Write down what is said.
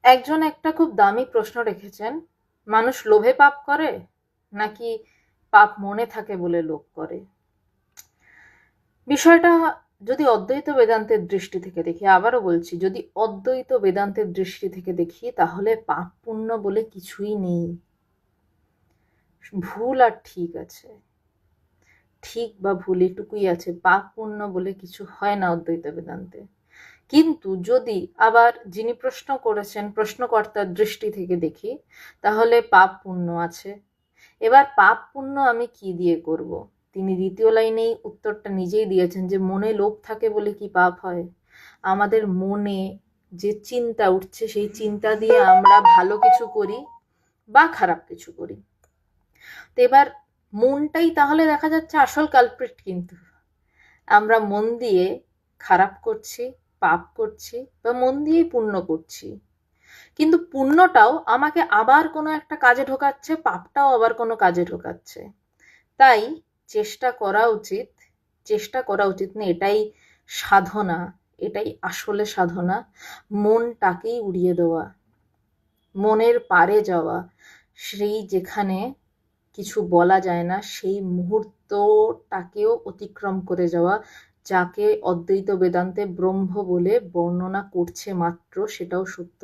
একজন একটা খুব দামি প্রশ্ন রেখেছেন, মানুষ লোভে পাপ করে নাকি পাপ মনে থাকে বলে লোভ করে। বিষয়টা যদি অদ্বৈত বেদান্তের দৃষ্টি থেকে দেখি, আবারও বলছি, যদি অদ্বৈত বেদান্তের দৃষ্টি থেকে দেখি, তাহলে পাপ পুণ্য বলে কিছুই নেই। ভুল আর ঠিক আছে, ঠিক বা ভুল এটুকুই আছে, পাপ পুণ্য বলে কিছু হয় না অদ্বৈত বেদান্তে। কিন্তু যদি আবার যিনি প্রশ্ন করেছেন প্রশ্নকর্তার দৃষ্টি থেকে দেখি, তাহলে পাপ পুণ্য আছে। এবার পাপ পুণ্য আমি কি দিয়ে করব? তিনি দ্বিতীয় লাইনেই উত্তরটা নিজেই দিয়েছেন যে মনে লোভ থাকে বলে কি পাপ হয়? আমাদের মনে যে চিন্তা উঠছে, সেই চিন্তা দিয়ে আমরা ভালো কিছু করি বা খারাপ কিছু করি। তো এবার মনটাই তাহলে দেখা যাচ্ছে আসল কালপ্রিট। কিন্তু আমরা মন দিয়ে খারাপ করছি, পাপ করছি, বা মন দিয়েই পুণ্য করছি, কিন্তু পুণ্যটাও আমাকে আবার কোনো একটা কাজে ঢোকাচ্ছে, পাপটাও আবার কোনো কাজে ঢোকাচ্ছে। তাই চেষ্টা করা উচিত না, এটাই সাধনা, এটাই আসলে সাধনা, মনটাকেই উড়িয়ে দেওয়া, মনের পারে যাওয়া, সেই যেখানে কিছু বলা যায় না সেই মুহূর্তটাকেও অতিক্রম করে যাওয়া, যাকে অদ্বৈত বেদান্তে ব্রহ্ম বলে বর্ণনা করছে মাত্র, সেটাও সত্য